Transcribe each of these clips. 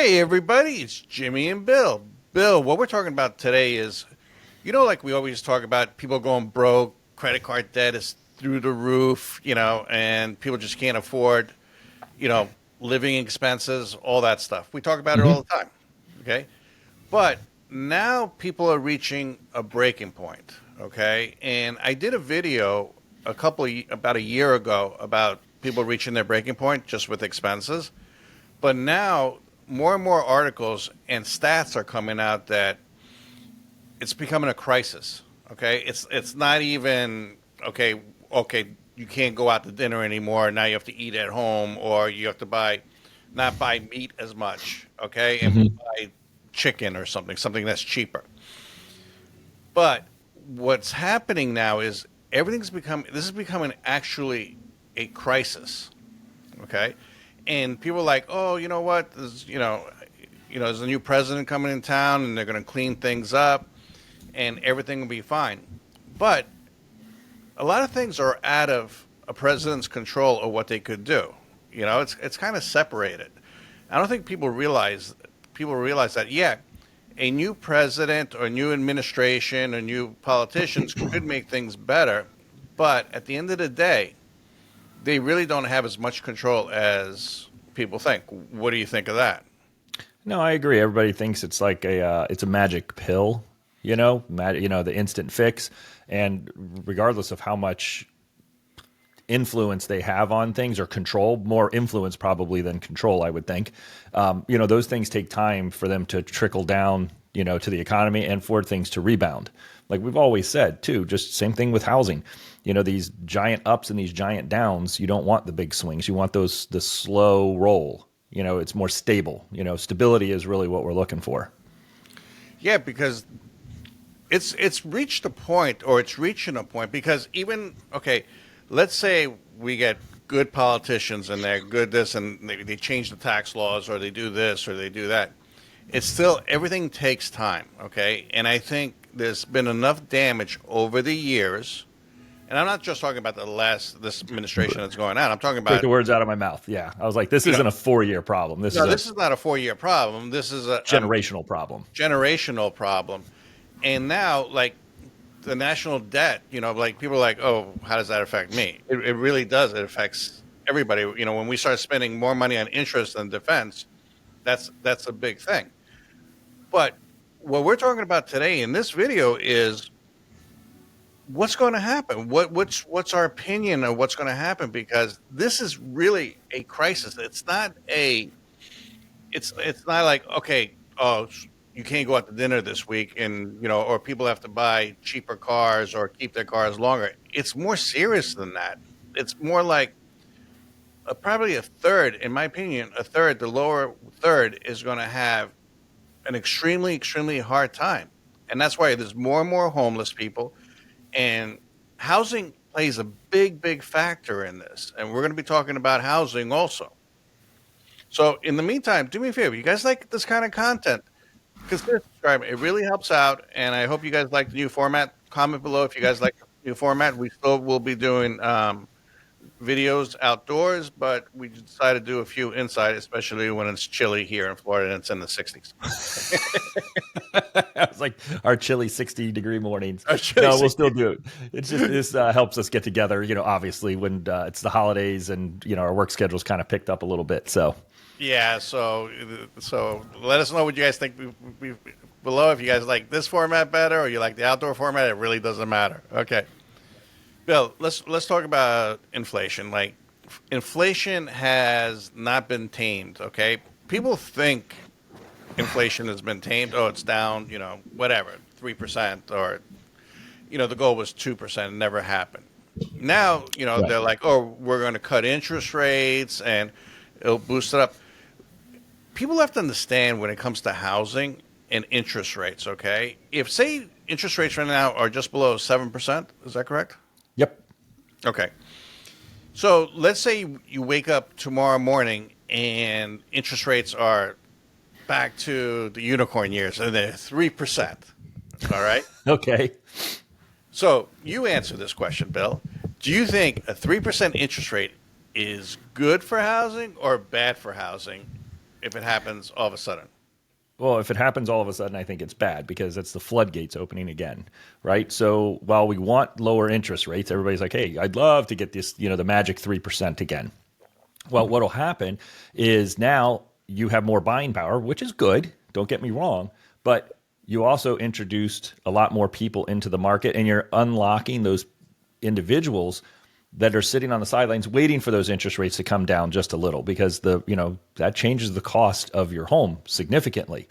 Hey, everybody, it's Jimmy and Bill. Bill, what we're talking about today is, like we always talk about people going broke, credit card debt is through the roof, and people just can't afford, you know, living expenses, all that stuff. We talk about it all Hmm. the time, okay? But now people are reaching a breaking point, okay? And I did a video about a year ago about people reaching their breaking point just with expenses. But now more and more articles and stats are coming out that it's becoming a crisis. Okay, it's not even okay. You can't go out to dinner anymore. Now you have to eat at home, or you have to not buy meat as much. Okay, and Hmm. buy chicken or something that's cheaper. But what's happening now is this is becoming actually a crisis. Okay, and people are like, oh, you know what? There's a new president coming in town, and they're going to clean things up, and everything will be fine. But a lot of things are out of a president's control of what they could do. It's kind of separated. I don't think people realize that. Yeah, a new president or new administration or new politicians could make things better, but at the end of the day, they really don't have as much control as people think. What do you think of that? No, I agree. Everybody thinks it's like it's a magic pill, the instant fix. And regardless of how much influence they have on things or control, more influence probably than control, I would think. Those things take time for them to trickle down, to the economy and for things to rebound. Like we've always said, too, just same thing with housing. These giant ups and these giant downs, you don't want the big swings. You want the slow roll. It's more stable. Stability is really what we're looking for. Yeah, because it's reached a point, or it's reaching a point, because even okay, let's say we get good politicians and they're good this, and they change the tax laws, or they do this or they do that. It's still, everything takes time, okay? And I think there's been enough damage over the years, and I'm not just talking about this administration that's going on. I'm talking Take about, the words out of my mouth. Yeah, I was like, this you know isn't a 4-year problem. This no, is a this is not a 4 year problem. This is a generational problem. generational problem. And now, like, the national debt, like, people are like, oh, how does that affect me? It really does. It affects everybody. When we start spending more money on interest than defense, that's a big thing. But what we're talking about today in this video is what's going to happen. What's our opinion of what's going to happen? Because this is really a crisis. It's not like, okay, oh, you can't go out to dinner this week, and or people have to buy cheaper cars or keep their cars longer. It's more serious than that. It's more like, probably a third, in my opinion, the lower third is going to have an extremely, extremely hard time. And that's why there's more and more homeless people, and housing plays a big, big factor in this. And we're going to be talking about housing also. So in the meantime, do me a favor. You guys like this kind of content? Consider subscribing. It really helps out. And I hope you guys like the new format. Comment below if you guys like the new format. We still will be doing videos outdoors, but we decided to do a few inside, especially when it's chilly here in Florida and it's in the 60s. I was like, our chilly 60-degree mornings. Our chilly No, we'll 60s. still do it. It's just this helps us get together. Obviously when it's the holidays and our work schedule's kind of picked up a little bit. So Yeah, so let us know what you guys think below. If you guys like this format better or you like the outdoor format, it really doesn't matter. Okay, Bill, let's talk about inflation. Like, inflation has not been tamed. Okay, people think inflation has been tamed. Oh, it's down. Whatever, 3%, or the goal was 2%. It never happened. Now, right. they're like, oh, we're going to cut interest rates and it'll boost it up. People have to understand when it comes to housing and interest rates. Okay, if, say, interest rates right now are just below 7%, is that correct? Yep. Okay, so let's say you wake up tomorrow morning and interest rates are back to the unicorn years and they're 3%. All right. Okay. So you answer this question, Bill. Do you think a 3% interest rate is good for housing or bad for housing? if it happens all of a sudden? Well, if it happens all of a sudden, I think it's bad because it's the floodgates opening again, right? So while we want lower interest rates, everybody's like, hey, I'd love to get this, the magic 3% again. Well, what'll happen is now you have more buying power, which is good. Don't get me wrong, but you also introduced a lot more people into the market, and you're unlocking those individuals that are sitting on the sidelines waiting for those interest rates to come down just a little because that changes the cost of your home significantly.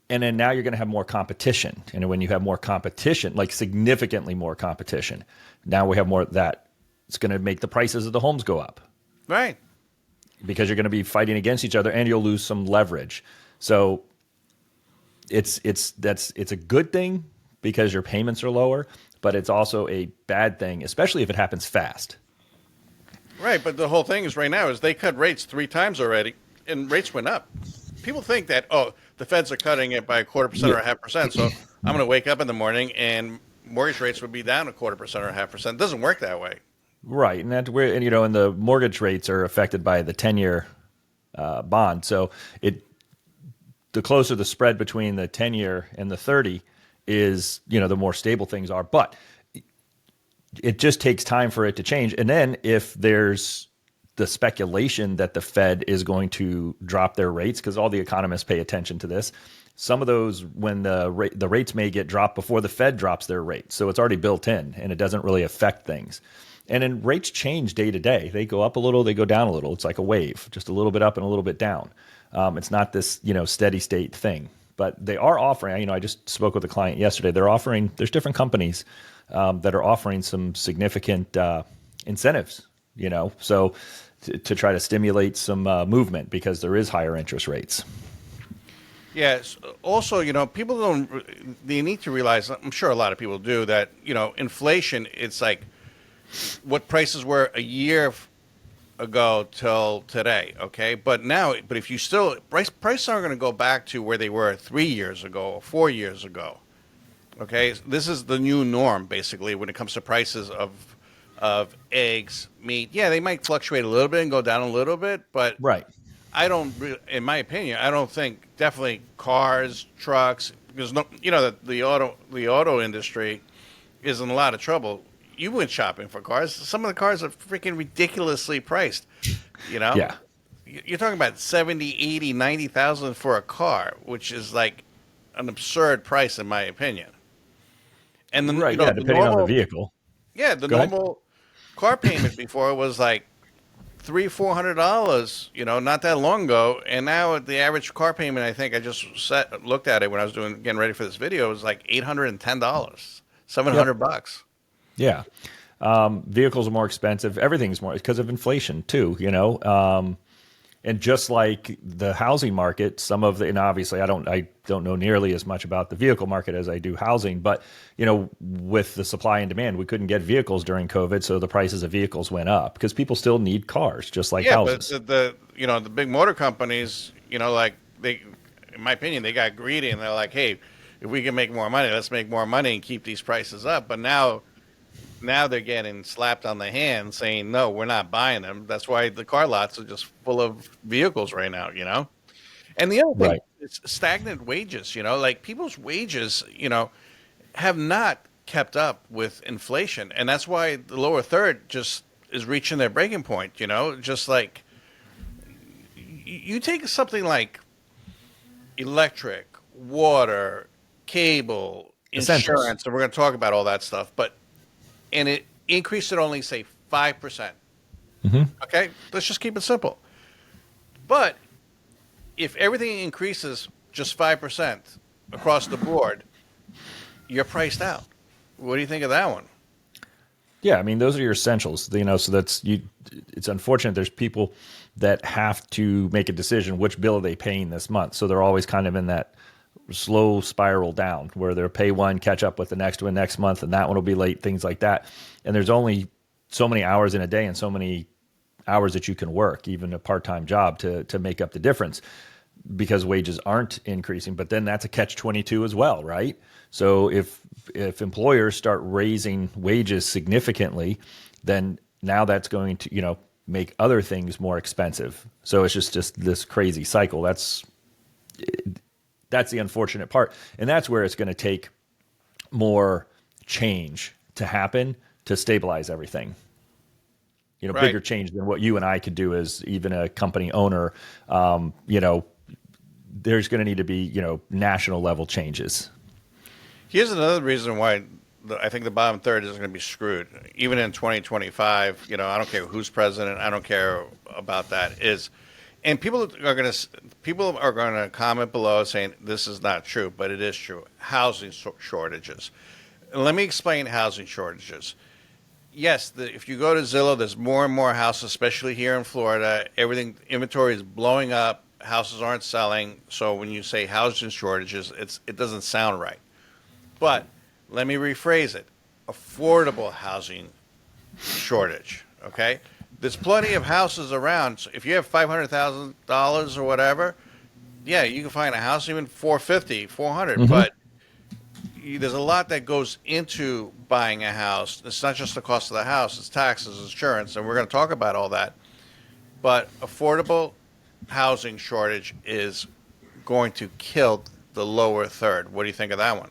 And then now you're going to have more competition. And when you have more competition, like significantly more competition, now we have more of that. It's going to make the prices of the homes go up Right. because you're going to be fighting against each other and you'll lose some leverage. So it's a good thing because your payments are lower, but it's also a bad thing, especially if it happens fast. Right, but the whole thing is right now is they cut rates 3 times already, and rates went up. People think that, oh, the Feds are cutting it by 1/4% or 0.5%, so I'm going to wake up in the morning and mortgage rates would be down 1/4% or 0.5%. It doesn't work that way. Right, and that's where and the mortgage rates are affected by the 10-year bond. So the closer the spread between the 10-year and the 30 is, the more stable things are. But it just takes time for it to change. And then if there's the speculation that the Fed is going to drop their rates, because all the economists pay attention to this, some of those, when the rates may get dropped before the Fed drops their rates. So it's already built in and it doesn't really affect things. And then rates change day to day. They go up a little, they go down a little. It's like a wave, just a little bit up and a little bit down. It's not this, steady state thing. But they are offering, I just spoke with a client yesterday. There's different companies that are offering some significant incentives, so to try to stimulate some movement because there is higher interest rates. Yes. Also, people they need to realize, I'm sure a lot of people do, that, inflation, it's like what prices were a year ago till today, okay? But if you still, prices aren't going to go back to where they were 3 years ago or 4 years ago, okay? This is the new norm, basically, when it comes to prices of eggs, meat. Yeah, they might fluctuate a little bit and go down a little bit, but Right. in my opinion, I don't think definitely cars, trucks, because the auto industry is in a lot of trouble. You went shopping for cars. Some of the cars are freaking ridiculously priced. Yeah. You're talking about 70, 80, 90,000 for a car, which is like an absurd price in my opinion. And then Right. Yeah. the Depending on the normal, vehicle. yeah, the Go ahead. normal car payment before was like $300-400, not that long ago, and now the average car payment, I think I just looked at it when I was getting ready for this video, was like $810, Yep. $700. Yeah. Vehicles are more expensive. Everything's more because of inflation too, and just like the housing market, and obviously I don't know nearly as much about the vehicle market as I do housing, but with the supply and demand, we couldn't get vehicles during COVID, so the prices of vehicles went up because people still need cars, just like Yeah, but houses. the big motor companies, like they, in my opinion, they got greedy and they're like, hey, if we can make more money, let's make more money and keep these prices up. But now they're getting slapped on the hand saying, no, we're not buying them. That's why the car lots are just full of vehicles right now. And the other thing Right. is stagnant wages, like people's wages, have not kept up with inflation. And that's why the lower third just is reaching their breaking point, just like you take something like electric, water, cable, Essentials. insurance, and we're going to talk about all that stuff, and it increased it only say 5%. Okay, let's just keep it simple. But if everything increases just 5% across the board, you're priced out. What do you think of that one? Yeah, I mean those are your essentials. So that's you. It's unfortunate. There's people that have to make a decision which bill are they paying this month. So they're always kind of in that slow spiral down where they'll pay one, catch up with the next one next month, and that one will be late. Things like that. And there's only so many hours in a day and so many hours that you can work, even a part-time job, to make up the difference because wages aren't increasing. But then that's a catch-22 as well, right? So if employers start raising wages significantly, then now that's going to, make other things more expensive. So it's just this crazy cycle. That's the unfortunate part. And that's where it's going to take more change to happen to stabilize everything. Right. Bigger change than what you and I could do as even a company owner. There's going to need to be, national level changes. Here's another reason why I think the bottom third is going to be screwed. Even in 2025, I don't care who's president. I don't care about that. And people are going to comment below saying this is not true, but it is true. Housing shortages. And let me explain housing shortages. Yes, if you go to Zillow, there's more and more houses, especially here in Florida. Everything inventory is blowing up. Houses aren't selling. So when you say housing shortages, it doesn't sound right. But let me rephrase it: affordable housing shortage. Okay, there's plenty of houses around. So if you have $500,000 or whatever, yeah, you can find a house even 450, 400. Mm-hmm. But there's a lot that goes into buying a house. It's not just the cost of the house; it's taxes, insurance, and we're going to talk about all that. But affordable housing shortage is going to kill the lower third. What do you think of that one?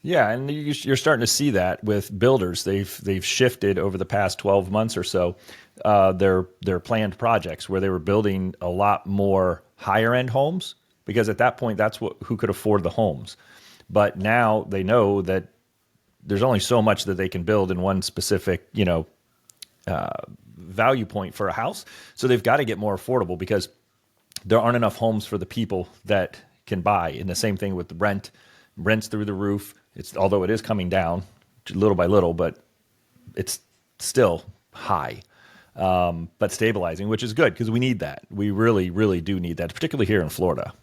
Yeah, and you're starting to see that with builders. They've shifted over the past 12 months or so their planned projects where they were building a lot more higher end homes because at that point that's who could afford the homes. But now they know that there's only so much that they can build in one specific value point for a house. So they've got to get more affordable because there aren't enough homes for the people that can buy. And the same thing with the rents through the roof. Although it is coming down little by little, but it's still high, but stabilizing, which is good because we need that. We really, really do need that, particularly here in Florida.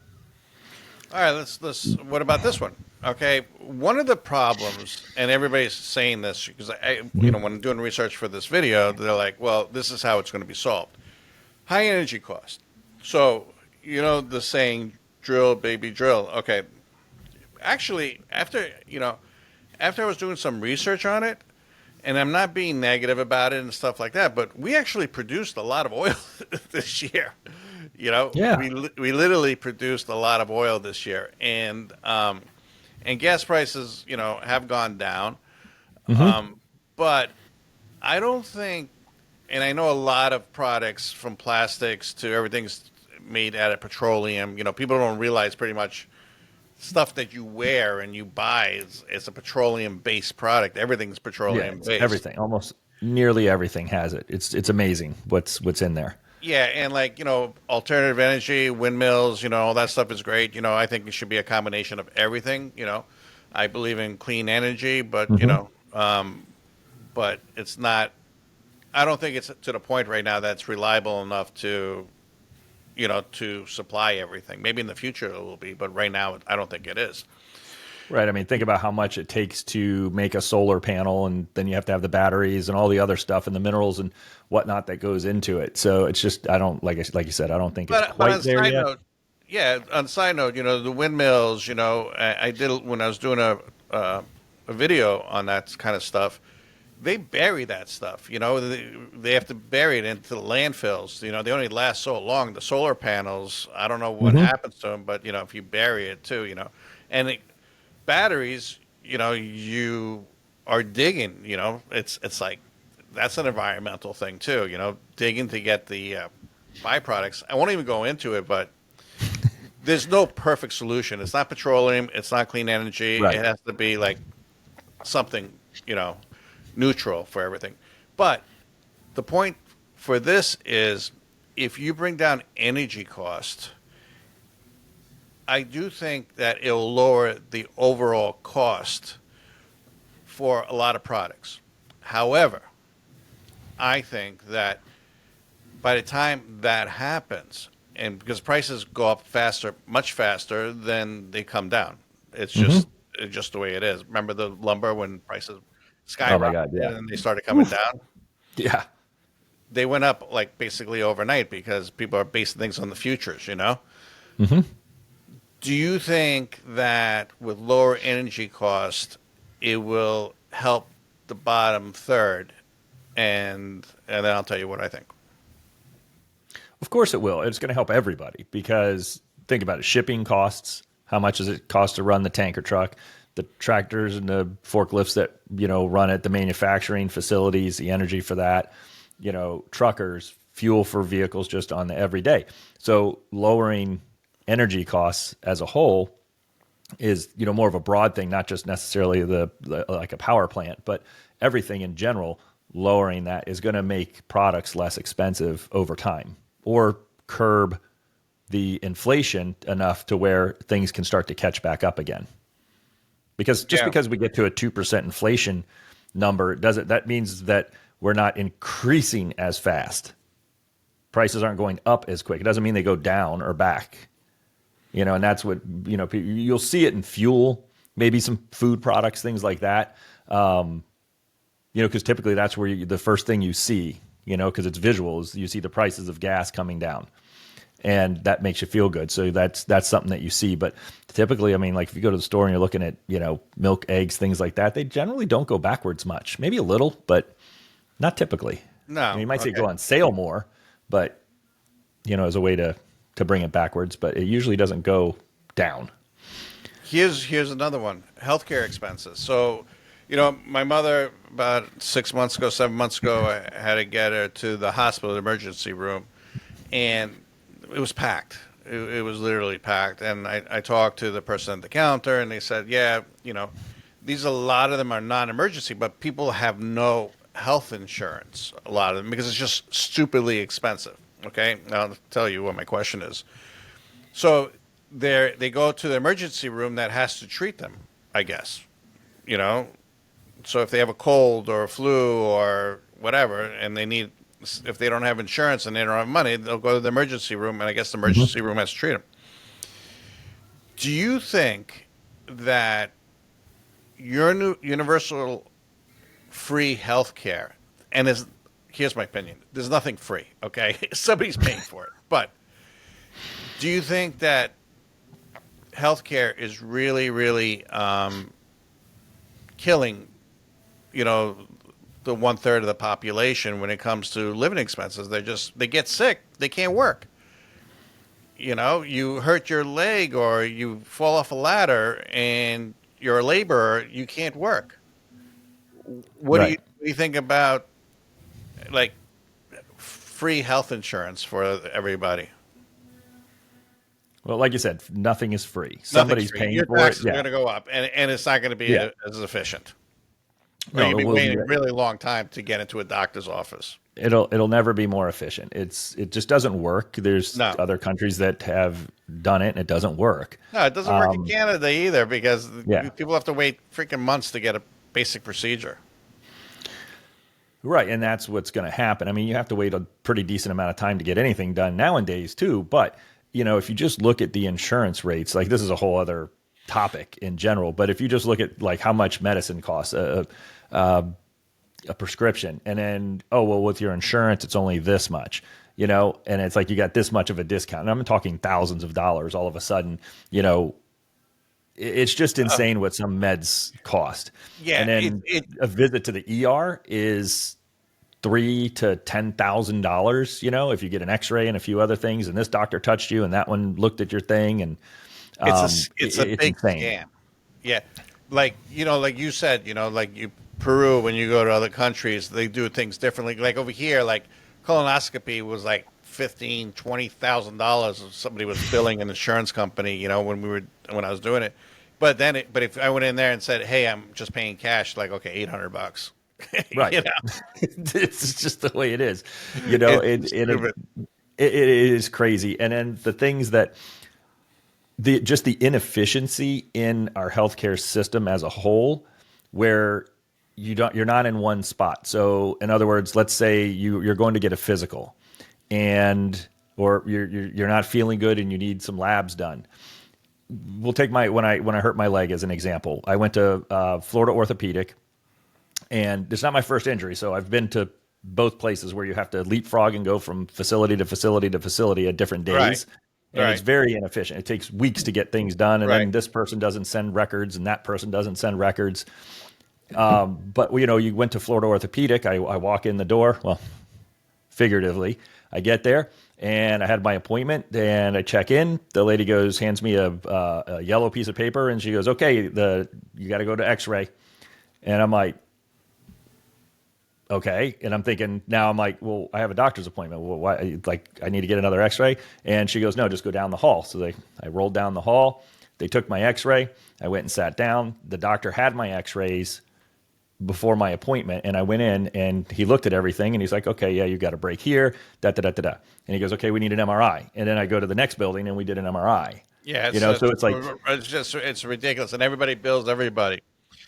All right, let's. What about this one? Okay, one of the problems, and everybody's saying this because when I'm doing research for this video, they're like, "Well, this is how it's going to be solved: high energy cost." So, the saying, "Drill, baby, drill." Okay, actually, after I was doing some research on it, and I'm not being negative about it and stuff like that, but we actually produced a lot of oil this year. Yeah. We literally produced a lot of oil this year, and gas prices, have gone down. Mm-hmm. But I don't think, and I know a lot of products from plastics to everything's made out of petroleum. People don't realize pretty much stuff that you wear and you buy is a petroleum based product. Everything's Yeah, petroleum it's based. everything. Almost nearly everything has it. It's amazing what's in there. Yeah, and alternative energy, windmills, all that stuff is great. I think it should be a combination of everything. I believe in clean energy, but Mm-hmm. but it's not. I don't think it's to the point right now that's reliable enough to supply everything. Maybe in the future it will be, but right now I don't think it is. Right. I mean, think about how much it takes to make a solar panel, and then you have to have the batteries and all the other stuff and the minerals and whatnot that goes into it. So it's just, I don't like you said, I don't think it's But on quite there side yet. note, yeah, on side note, the windmills, I did when I was doing a video on that kind of stuff. They bury that stuff, they have to bury it into the landfills. They only last so long. The solar panels, I don't know what Mm-hmm. happens to them, but if you bury it too, and batteries, you are digging, it's like that's an environmental thing too, digging to get the byproducts. I won't even go into it, but there's no perfect solution. It's not petroleum. It's not clean energy. Right. It has to be like something, neutral for everything. But the point for this is if you bring down energy cost, I do think that it'll lower the overall cost for a lot of products. However, I think that by the time that happens, and because prices go up faster, much faster than they come down, Mm-hmm. it's just the way it is. Remember the lumber when prices Oh skyrocketed my God. Yeah. and they started coming Oof. down? Yeah. They went up like basically overnight because people are basing things on the futures. Mm-hmm. Do you think that with lower energy cost, it will help the bottom third and then I'll tell you what I think. Of course it will. It's going to help everybody because think about it. Shipping costs. How much does it cost to run the tanker truck? The tractors and the forklifts that, run at the manufacturing facilities, the energy for that, truckers, fuel for vehicles just on the everyday. So lowering energy costs as a whole is, more of a broad thing, not just necessarily the like a power plant, but everything in general. Lowering that is going to make products less expensive over time or curb the inflation enough to where things can start to catch back up again. Because just Yeah. because we get to a 2% inflation number doesn't that means that we're not increasing as fast. Prices aren't going up as quick. It doesn't mean they go down or back. And that's what, you'll see it in fuel, maybe some food products, things like that. Because typically that's where the first thing you see, because it's visuals, you see the prices of gas coming down and that makes you feel good. So that's something that you see. But typically, I mean, like if you go to the store and you're looking at, milk, eggs, things like that, they generally don't go backwards much, maybe a little, but not typically. I mean, No. you might say Okay. go on sale more, but, as a way to bring it backwards, but it usually doesn't go down. Here's another one. Healthcare expenses. So, my mother about 6 months ago, 7 months ago, I had to get her to the hospital emergency room, and it was packed. It was literally packed. And I talked to the person at the counter, and they said, yeah, these a lot of them are non-emergency, but people have no health insurance. A lot of them because it's just stupidly expensive. Okay, now I'll tell you what my question is. So they go to the emergency room that has to treat them, I guess. You know, so if they have a cold or a flu or whatever, and they need, if they don't have insurance and they don't have money, they'll go to the emergency room, and I guess the Mhm. emergency room has to treat them. Do you think that your new universal free health care, and is, here's my opinion, there's nothing free, okay? Somebody's paying for it. But do you think that healthcare is really, really killing, you know, the 1/3 of the population when it comes to living expenses? They get sick, they can't work. You hurt your leg or you fall off a ladder and you're a laborer, you can't work. Right. What do you think about like free health insurance for everybody? Well, like you said, nothing is free. Nothing's Somebody's free. paying Your for it. taxes are Yeah. going to go up, and it's not going to be Yeah. as efficient. Or No, you'll it be will be. waiting a really long time to get into a doctor's office. It'll never be more efficient. It just doesn't work. There's No, other countries that have done it and it doesn't work. no, it doesn't work in Um, Canada either because yeah. people have to wait freaking months to get a basic procedure. Right, and that's what's going to happen. I mean, you have to wait a pretty decent amount of time to get anything done nowadays too, but if you just look at the insurance rates, like this is a whole other topic in general, but if you just look at like how much medicine costs, a prescription, and then oh well, with your insurance it's only this much, and it's like you got this much of a discount. And I'm talking thousands of dollars all of a sudden. It's just Uh, insane what some meds cost. yeah, And then a visit to the ER is $3,000 to $10,000. If you get an X-ray and a few other things, and this doctor touched you, and that one looked at your thing, and it's a it's big insane. scam. Yeah, like like you said, like Peru, when you go to other countries, they do things differently. Like over here, like colonoscopy was like 15, $20,000. Somebody was billing an insurance company, when I was doing it. But if I went in there and said, "Hey, I'm just paying cash," like okay, $800. Right. you know, It's just the way it is. You know, it's it it, stupid. it is crazy. And then the things that the inefficiency in our healthcare system as a whole, where you're not in one spot. So in other words, let's say you're going to get a physical, and or you're not feeling good and you need some labs done. We'll take my when I hurt my leg as an example. I went to Florida Orthopedic, and it's not my first injury, so I've been to both places where you have to leapfrog and go from facility to facility to facility at different Right, days. And it's right, very inefficient. It takes weeks to get things done. And right. then this person doesn't send records and that person doesn't send records. But you went to Florida Orthopedic. I walk in the door. Well, figuratively, I get there and I had my appointment and I check in. The lady hands me a yellow piece of paper and she goes, "Okay, you got to go to X-ray." And I'm like, okay. And I'm like, well, I have a doctor's appointment. Well, why? Like, I need to get another X-ray. And she goes, no, just go down the hall. So I rolled down the hall. They took my X-ray. I went and sat down. The doctor had my X-rays before my appointment, and I went in and he looked at everything and he's like, okay, yeah, you got a break here, da da da da da. And he goes, okay, we need an MRI. And then I go to the next building and we did an MRI. Yeah, So it's like, it's ridiculous, and everybody bills everybody.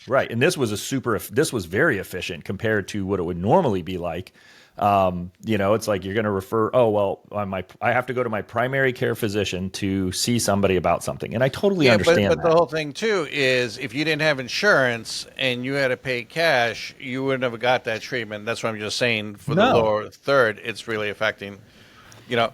right. And this was very efficient compared to what it would normally be like. It's like you're going to refer, oh, well, I have to go to my primary care physician to see somebody about something. And I totally Yeah, understand but the that. whole thing too is if you didn't have insurance and you had to pay cash, you would never got that treatment. That's what I'm just saying. For the No. lower third, it's really affecting. You know,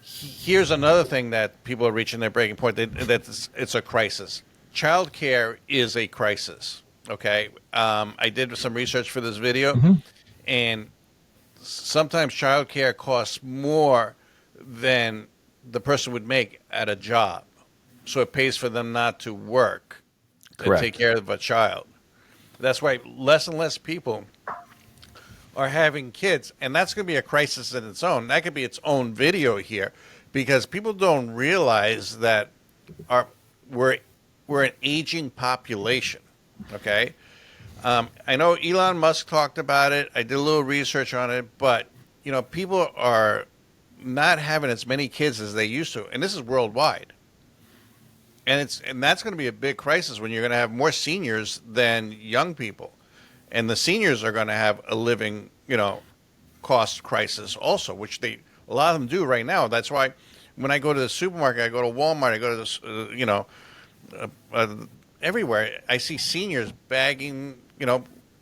here's another thing that people are reaching their breaking point. That it's a crisis. Childcare is a crisis. Okay, I did some research for this video, and sometimes childcare costs more than the person would make at a job. So it pays for them not to work and take Correct. care of a child. That's why less and less people are having kids, and that's going to be a crisis in its own. That could be its own video here, because people don't realize that our we're we're an aging population. Okay, I know Elon Musk talked about it. I did a little research on it, but people are not having as many kids as they used to, and this is worldwide. And that's going to be a big crisis when you're going to have more seniors than young people, and the seniors are going to have a living, cost crisis also, which a lot of them do right now. That's why when I go to the supermarket, I go to Walmart, I go to this, everywhere, I see seniors bagging,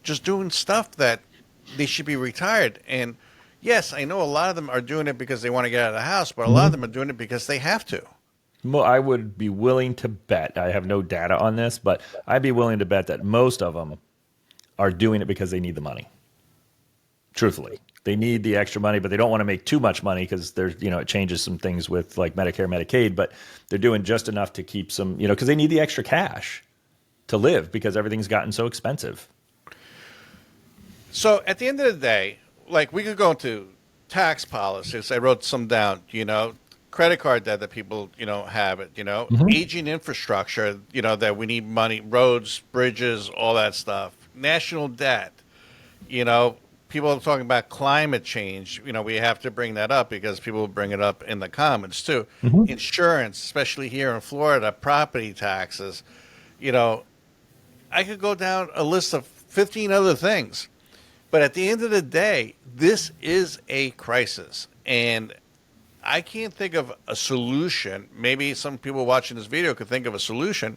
just doing stuff that they should be retired. And yes, I know a lot of them are doing it because they want to get out of the house, but a lot of them are doing it because they have to. Well, I would be willing to bet, I have no data on this, but I'd be willing to bet that most of them are doing it because they need the money. Truthfully, they need the extra money, but they don't want to make too much money because it changes some things with like Medicare, Medicaid, but they're doing just enough to keep some, because they need the extra cash to live because everything's gotten so expensive. So at the end of the day, like we could go into tax policies. I wrote some down, credit card debt that people, have it, aging infrastructure, that we need money, roads, bridges, all that stuff, national debt, people are talking about climate change. We have to bring that up because people bring it up in the comments too. Insurance, especially here in Florida, property taxes, I could go down a list of 15 other things. But at the end of the day, this is a crisis. And I can't think of a solution. Maybe some people watching this video could think of a solution,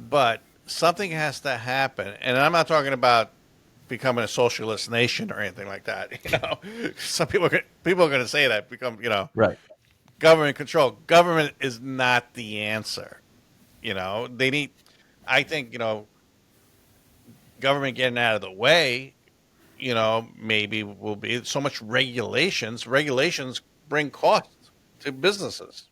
but something has to happen. And I'm not talking about becoming a socialist nation or anything like that. Some people are going to say that Right. government control. Government is not the answer. They need, I think, government getting out of the way, maybe will be so much regulations. Regulations bring costs to businesses.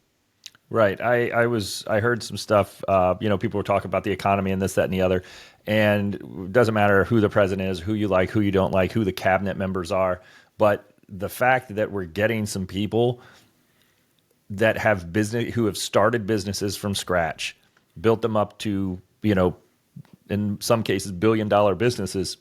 Right. I heard some stuff, people were talking about the economy and this, that, and the other. And it doesn't matter who the president is, who you like, who you don't like, who the cabinet members are. But the fact that we're getting some people that who have started businesses from scratch, built them up to, in some cases, $1 billion businesses,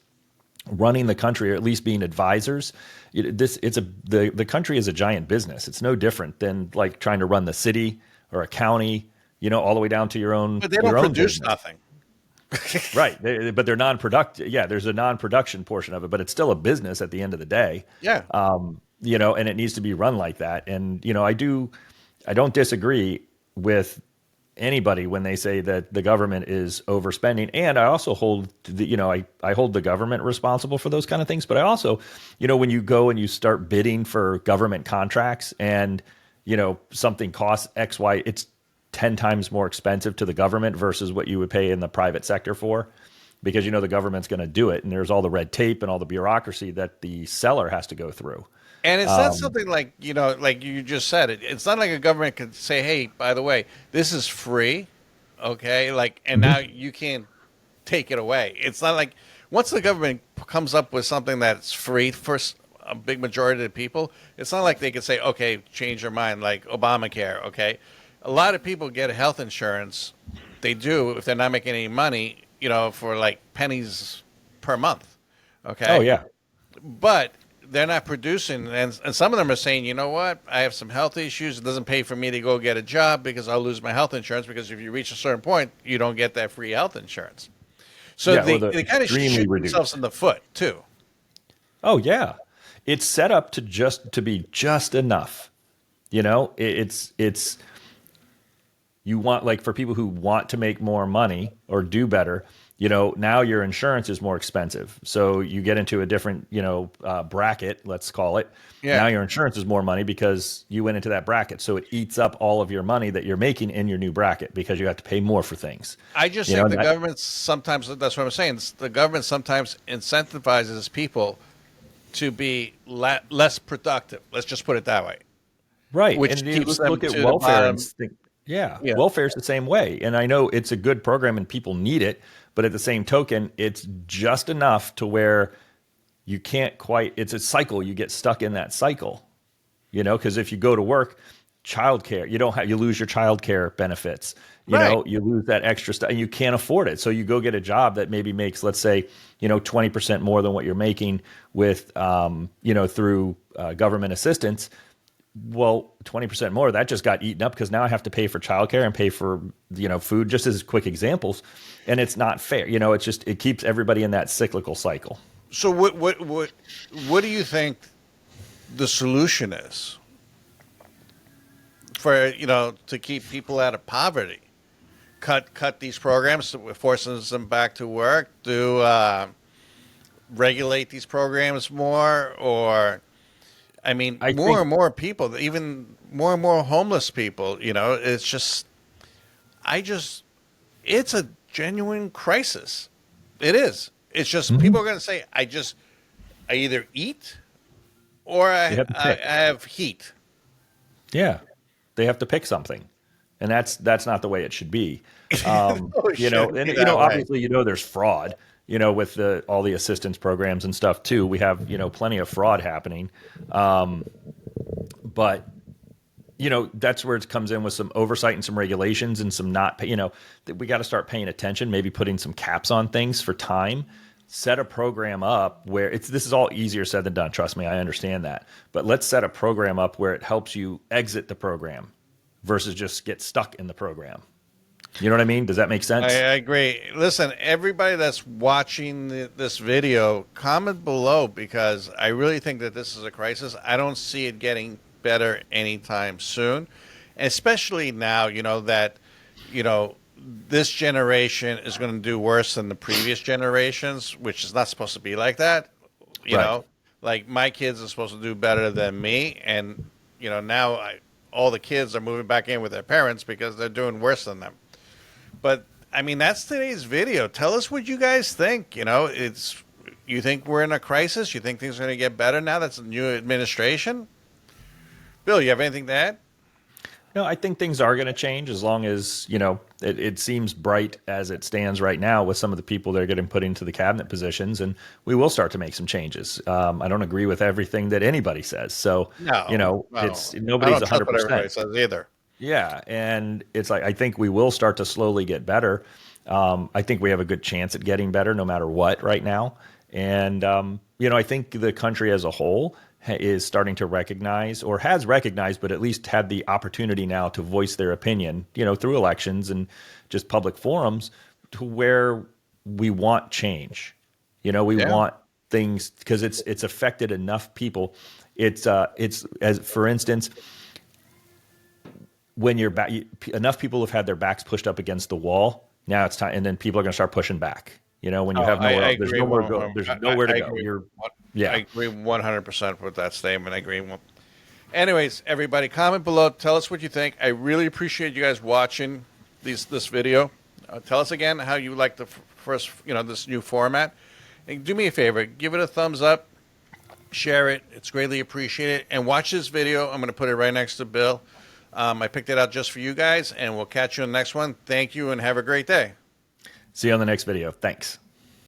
running the country, or at least being advisors. The country is a giant business. It's no different than like trying to run the city or a county, all the way down to your own. But they don't produce nothing. Right. But they're non-productive. Yeah, there's a non-production portion of it, but it's still a business at the end of the day. Yeah. And it needs to be run like that. And, I don't disagree with anybody when they say that the government is overspending. And I also hold I hold the government responsible for those kind of things. But I also, when you go and you start bidding for government contracts and, something costs X, Y, it's 10 times more expensive to the government versus what you would pay in the private sector for. because the government's going to do it, and there's all the red tape and all the bureaucracy that the seller has to go through. And it's not something like, like you just said, it's not like a government could say, hey, by the way, this is free. Okay. Like, and now you can't take it away. It's not like once the government comes up with something that's free for a big majority of the people, it's not like they could say, okay, change your mind, like Obamacare. Okay. A lot of people get health insurance. They do if they're not making any money, for like pennies per month. Oh Okay. yeah. But they're not producing, and some of them are saying, you know what, I have some health issues. It doesn't pay for me to go get a job because I'll lose my health insurance, because if you reach a certain point, you don't get that free health insurance. So Yeah, or they kind of extremely shoot themselves reduced. in the foot too. Oh yeah, it's set up to be just enough. It's you want, like, for people who want to make more money or do better. Now your insurance is more expensive, so you get into a different bracket, let's call it. Now Yeah. your insurance is more money because you went into that bracket, so it eats up all of your money that you're making in your new bracket because you have to pay more for things. I just You know think the and that government sometimes, that's what I'm saying. The government sometimes incentivizes people to be less productive. Let's just put it that way, Right. which And keeps let's them look at to the welfare and bottom. think, yeah, Yeah. welfare is the same way. And I know it's a good program and people need it, but at the same token, it's just enough to where you can't quite, it's a cycle. You get stuck in that cycle, because if you go to work, childcare, you lose your childcare benefits. Right. You lose that extra stuff and you can't afford it. So you go get a job that maybe makes, let's say, 20% more than what you're making with, through government assistance. Well, 20% more, that just got eaten up because now I have to pay for childcare and pay for, food, just as quick examples. And it's not fair. It keeps everybody in that cyclical cycle. So what do you think the solution is for, to keep people out of poverty? Cut these programs, forcing them back to work. Do regulate these programs more, or I mean, I more think and more people, even more and more homeless people. It's just, it's a genuine crisis. It is. It's just people are going to say, I either eat or they I, have to I pick. have heat. Yeah, they have to pick something, and that's not the way it should be. No, it shouldn't And be that way. obviously, there's fraud. With all the assistance programs and stuff too. We have plenty of fraud happening, but that's where it comes in with some oversight and some regulations and some not. That we got to start paying attention. Maybe putting some caps on things for time. Set a program up where this is all easier said than done. Trust me, I understand that. But let's set a program up where it helps you exit the program versus just get stuck in the program. You know what I mean? Does that make I sense? agree. Listen, everybody that's watching this video, comment below, because I really think that this is a crisis. I don't see it getting better anytime soon, especially now, that, you know, this generation is going to do worse than the previous generations, which is not supposed to be like that. You Right. know, like my kids are supposed to do better than me. And, now all the kids are moving back in with their parents because they're doing worse than them. But I mean, that's today's video. Tell us what you guys think. You think we're in a crisis? You think things are going to get better now that's a new administration? Bill, you have anything to add? No, I think things are going to change as long as, it seems bright as it stands right now with some of the people that are getting put into the cabinet positions, and we will start to make some changes. I don't agree with everything that anybody says. So, No. it's I nobody's don't trust what 100%. everybody says either. Yeah, and it's like I think we will start to slowly get better. I think we have a good chance at getting better no matter what right now. And I think the country as a whole is starting to recognize, or has recognized, but at least had the opportunity now to voice their opinion, through elections and just public forums, to where we want change. We Yeah. want things because it's affected enough people. It's as for instance, when you're back, enough people have had their backs pushed up against the wall. Now it's time, and then people are going to start pushing back. When you Oh, have I nowhere, there's agree. nowhere to go. There's nowhere to I go. agree. I Yeah. agree 100% with that statement. I agree. Anyways, everybody, comment below. Tell us what you think. I really appreciate you guys watching this video. Tell us again how you like the for us, this new format. And do me a favor, give it a thumbs up, share it. It's greatly appreciated. And watch this video. I'm going to put it right next to Bill. I picked it out just for you guys, and we'll catch you in the next one. Thank you, and have a great day. See you on the next video. Thanks.